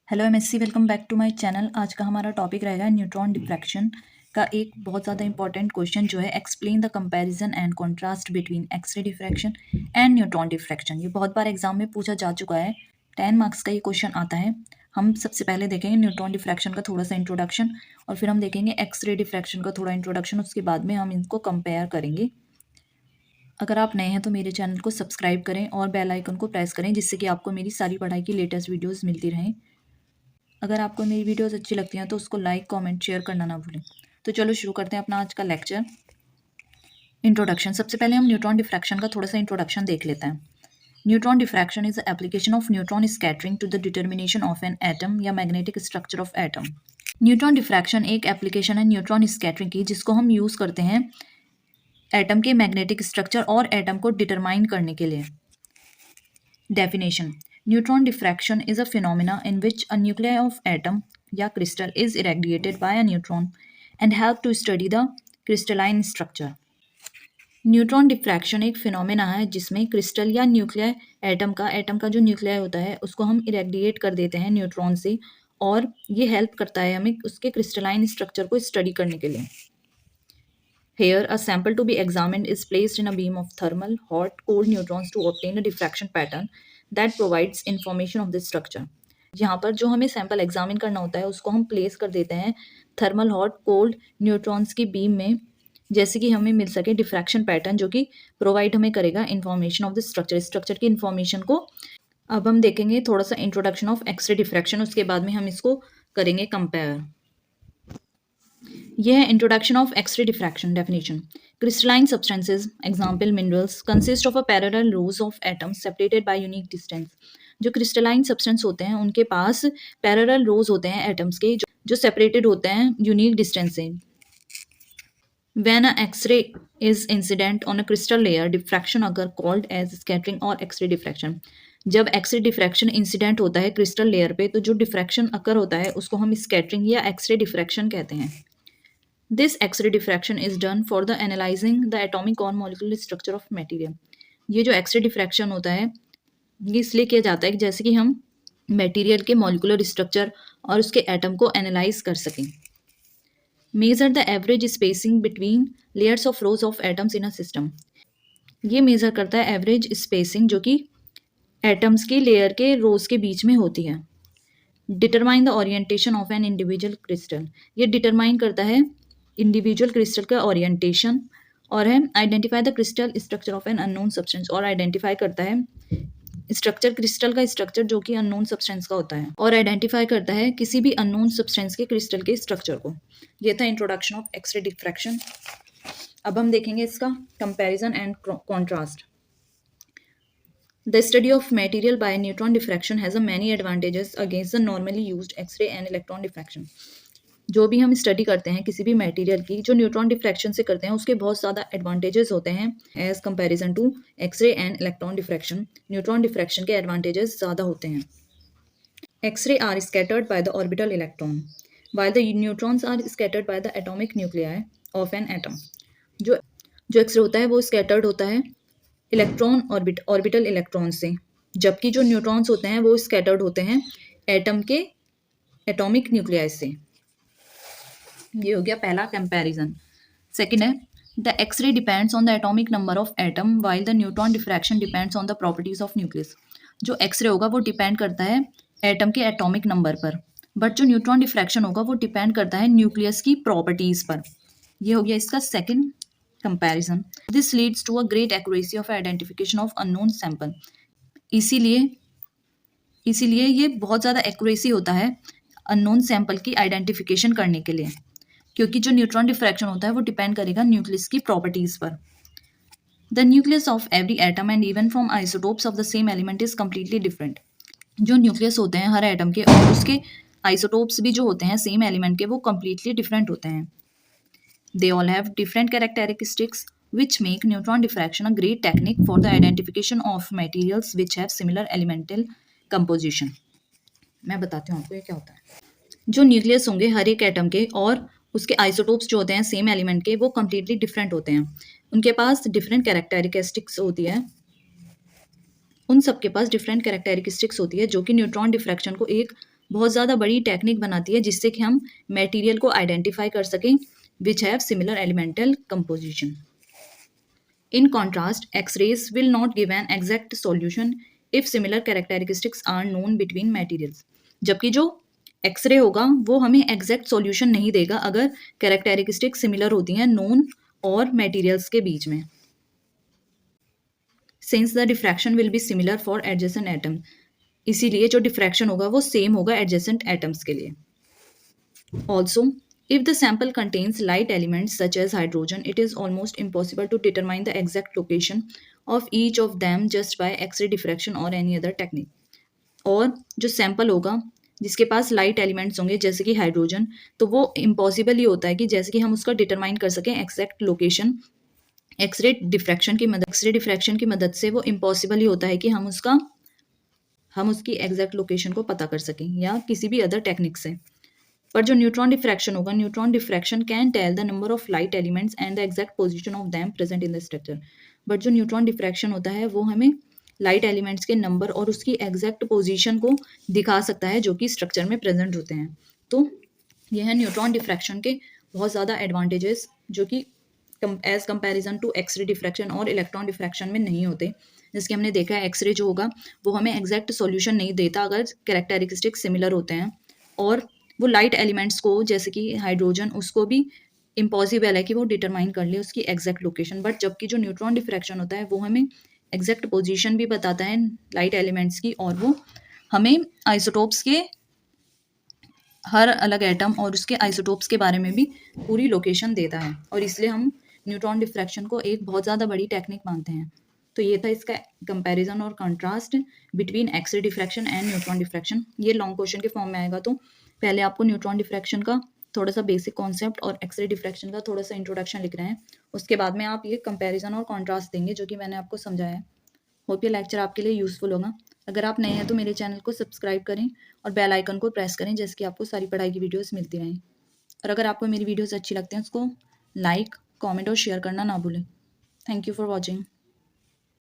Hello MSc, welcome back to my channel. आज का हमारा टॉपिक रहेगा न्यूट्रॉन डिफ्रैक्शन का एक बहुत ज़्यादा इंपॉर्टेंट क्वेश्चन जो है explain the comparison and contrast between x-ray diffraction and neutron diffraction. ये बहुत बार एग्जाम में पूछा जा चुका है, 10 मार्क्स का ये क्वेश्चन आता है। हम सबसे पहले देखेंगे न्यूट्रॉन डिफ्रैक्शन का थोड़ा सा इंट्रोडक्शन और फिर हम देखेंगे एक्सरे डिफ्रैक्शन का थोड़ा इंट्रोडक्शन, उसके बाद में हम इनको कंपेयर करेंगे। अगर आप नए हैं तो मेरे चैनल को सब्सक्राइब करें और बेल आइकन को प्रेस करें, जिससे कि आपको मेरी सारी पढ़ाई की लेटेस्ट वीडियोज़ मिलती रहें। अगर आपको मेरी वीडियोस अच्छी लगती हैं तो उसको लाइक कमेंट शेयर करना ना भूलें। तो चलो शुरू करते हैं अपना आज का लेक्चर। इंट्रोडक्शन। सबसे पहले हम न्यूट्रॉन डिफ्रैक्शन का थोड़ा सा इंट्रोडक्शन देख लेते हैं। Neutron diffraction is the application of neutron scattering to the determination of an atom या magnetic structure of atom. Neutron diffraction एक एप्लीकेशन है न्यूट्रॉन स्कैटरिंग की, जिसको हम यूज़ करते हैं एटम के मैग्नेटिक स्ट्रक्चर और एटम को डिटरमाइन करने के लिए। Definition: Neutron diffraction is a phenomena in which a nuclei of atom या crystal is irradiated by a neutron and help to study the crystalline structure. Neutron diffraction एक phenomena है जिसमें crystal या nuclear atom का जो nuclear होता है उसको हम इरेडिएट कर देते हैं न्यूट्रॉन से, और ये हेल्प करता है हमें उसके क्रिस्टलाइन स्ट्रक्चर को स्टडी करने के लिए। Here, a sample to be examined is placed in a beam of thermal, hot, cold neutrons to obtain a diffraction pattern that provides information of this structure. यहाँ पर जो हमें सैंपल एग्जामिन करना होता है उसको हम प्लेस कर देते हैं थर्मल, हॉट, कोल्ड न्यूट्रॉन्स की बीम में, जैसे कि हमें मिल सके डिफ्रैक्शन पैटर्न जो कि प्रोवाइड हमें करेगा इन्फॉर्मेशन ऑफ द स्ट्रक्चर की इन्फॉर्मेशन को। अब हम देखेंगे थोड़ा सा इंट्रोडक्शन ऑफ एक्सरे डिफ्रैक्शन, उसके बाद में हम इसको करेंगे कंपेयर। यह है introduction of x-ray diffraction. Definition: crystalline substances example minerals consist of a parallel rows of atoms separated by unique distance. जो क्रिस्टलाइन सब्सटेंस होते हैं उनके पास पैरेलल रोज होते हैं एटम्स के, जो सेपरेटेड होते हैं यूनिक डिस्टेंस से। When a X-ray is incident on a crystal layer, diffraction occur called as scattering or X-ray diffraction. जब एक्सरे डिफ्रैक्शन इंसिडेंट होता है क्रिस्टल लेयर पे, तो जो डिफ्रैक्शन अकर होता है उसको हम स्कैटरिंग या एक्सरे डिफ्रैक्शन कहते हैं। This x-ray diffraction is done for the analyzing the atomic और मॉलिक्यूलर स्ट्रक्चर ऑफ मटेरियल। ये जो एक्सरे डिफ्रैक्शन होता है ये इसलिए किया जाता है कि जैसे कि हम मटेरियल के मॉलिक्यूलर स्ट्रक्चर और उसके एटम को एनालाइज कर सकें। Measure the average spacing between layers of rose of atoms in a system. ये मेजर करता है एवरेज स्पेसिंग जो कि एटम्स के लेयर के रोज के बीच में होती है। Determine the orientation of an individual crystal. ये डिटरमाइन करता है इंडिविजुअल क्रिस्टल का ओरिएंटेशन, और है identify the crystal structure of an unknown substance. और आइडेंटिफाई करता है स्ट्रक्चर, क्रिस्टल का स्ट्रक्चर जो कि अननोन सब्सटेंस का होता है, और आइडेंटिफाई करता है किसी भी अननोन सब्सटेंस के क्रिस्टल के स्ट्रक्चर को। ये था इंट्रोडक्शन ऑफ एक्सरे डिफ्रैक्शन। अब हम देखेंगे इसका comparison and contrast. The study of material by neutron diffraction has a many advantages against the normally used X-ray and electron diffraction. जो भी हम स्टडी करते हैं किसी भी मटेरियल की जो न्यूट्रॉन डिफ्रैक्शन से करते हैं उसके बहुत ज़्यादा एडवांटेजेस होते हैं as comparison to x-ray and electron diffraction. Neutron diffraction के एडवांटेजेस ज़्यादा होते हैं। X-ray are scattered by the orbital electron while the neutrons are scattered by the atomic nuclei of an atom. जो जो एक्सरे होता है वो स्कैटर्ड होता है इलेक्ट्रॉन ऑर्बिटल इलेक्ट्रॉन से, जबकि जो न्यूट्रॉन्स होते हैं वो स्कैटर्ड होते हैं एटम के एटॉमिक न्यूक्लियाई से। ये हो गया पहला कंपैरिजन। सेकंड है the x-ray depends on the atomic number of atom while the neutron diffraction depends on the properties of nucleus. जो एक्सरे होगा वो डिपेंड करता है एटम के एटॉमिक नंबर पर, बट जो न्यूट्रॉन डिफ्रैक्शन होगा वो डिपेंड करता है न्यूक्लियस की प्रॉपर्टीज पर। ये हो गया इसका second comparison. This leads to a great accuracy of identification of unknown sample. इसीलिए ये बहुत ज़्यादा एक्यूरेसी होता है अननोन सैंपल की आइडेंटिफिकेशन करने के लिए, क्योंकि जो न्यूट्रॉन डिफ्रैक्शन होता है वो डिपेंड करेगा न्यूक्लियस की प्रॉपर्टीज पर। The nucleus of every atom and even from isotopes of the same element is completely different. जो न्यूक्लियस होते हैं हर एटम के और उसके आइसोटोप्स भी जो होते हैं सेम एलिमेंट के, वो कम्प्लीटली डिफरेंट होते हैं। They all have different characteristics which make neutron diffraction a great technique for the identification of materials which have similar elemental composition. मैं बताती हूँ आपको ये क्या होता है। जो न्यूक्लियस होंगे हर एक एटम के और उसके आइसोटोप्स जो होते हैं सेम एलिमेंट के, वो कम्प्लीटली डिफरेंट होते हैं। उनके पास डिफरेंट कैरेक्टरिस्टिक्स होती है, उन सब के पास डिफरेंट कैरेक्टरिस्टिक्स होती है जो कि न्यूट्रॉन डिफ्रैक्शन को एक बहुत ज़्यादा बड़ी टेक्निक बनाती है जिससे कि हम मटेरियल को आइडेंटिफाई कर सकें which have similar elemental composition. In contrast, X-rays will not give an exact solution if similar characteristics are known between materials. जबकि जो एक्सरे होगा वो हमें एग्जैक्ट सॉल्यूशन नहीं देगा अगर कैरेक्टरिस्टिक सिमिलर होती हैं नोन और मटेरियल्स के बीच में. Since the diffraction will be similar for adjacent atom, इसीलिए जो डिफ्रैक्शन होगा वो सेम होगा एडजेसेंट एटम्स के लिए. Also, if the sample contains light elements such as hydrogen, it is almost impossible to determine the exact location of each of them just by X-ray diffraction or any other technique. और जो sample होगा जिसके पास light elements होंगे जैसे कि hydrogen, तो वो impossible ही होता है कि जैसे कि हम उसका डिटरमाइन कर सकें एग्जैक्ट लोकेशन. एक्सरे डिफ्रैक्शन की मदद से वो इम्पॉसिबल ही होता है कि हम उसकी एग्जैक्ट लोकेशन को पता कर सकें या किसी भी अदर टेक्निक से. पर जो न्यूट्रॉन डिफ्रैक्शन होगा, neutron diffraction can tell the number of light elements and the exact position of them present in the structure. But जो न्यूट्रॉन डिफ्रैक्शन होता है वो हमें लाइट एलिमेंट्स के नंबर और उसकी एग्जैक्ट पोजीशन को दिखा सकता है जो कि स्ट्रक्चर में प्रेजेंट होते हैं. तो यह है न्यूट्रॉन डिफ्रैक्शन के बहुत ज़्यादा एडवांटेजेस जो कि as comparison to x-ray diffraction और इलेक्ट्रॉन डिफ्रैक्शन में नहीं होते. जिसके हमने देखा है एक्सरे जो होगा वो हमें एग्जैक्ट सॉल्यूशन नहीं देता अगर कैरेक्टरिस्टिक सिमिलर होते हैं, और वो लाइट एलिमेंट्स को जैसे कि हाइड्रोजन उसको भी इम्पॉसिबल है कि वो डिटरमाइन कर ले उसकी एग्जैक्ट लोकेशन. बट जबकि जो न्यूट्रॉन डिफ्रैक्शन होता है वो हमें एग्जैक्ट पोजीशन भी बताता है लाइट एलिमेंट्स की, और वो हमें आइसोटोप्स के हर अलग एटम और उसके आइसोटोप्स के बारे में भी पूरी लोकेशन देता है, और इसलिए हम न्यूट्रॉन डिफ्रैक्शन को एक बहुत ज़्यादा बड़ी टेक्निक मानते हैं. तो ये था इसका कंपैरिजन और contrast between x-ray diffraction and neutron diffraction. ये लॉन्ग क्वेश्चन के फॉर्म में आएगा, तो पहले आपको न्यूट्रॉन डिफ्रैक्शन का थोड़ा सा बेसिक कॉन्सेप्ट और एक्सरे डिफ्रैक्शन का थोड़ा सा इंट्रोडक्शन लिख रहे हैं. उसके बाद में आप ये कंपैरिजन और कॉन्ट्रास्ट देंगे जो कि मैंने आपको समझाया है. होप ये लेक्चर आपके लिए यूज़फुल होगा. अगर आप नए हैं तो मेरे चैनल को सब्सक्राइब करें और बेल आइकन को प्रेस करें जैसे कि आपको सारी पढ़ाई की वीडियोस मिलती रहें. और अगर आपको मेरी वीडियोस अच्छी लगती हैं उसको लाइक, कमेंट और शेयर करना ना भूलें. Thank you for watching.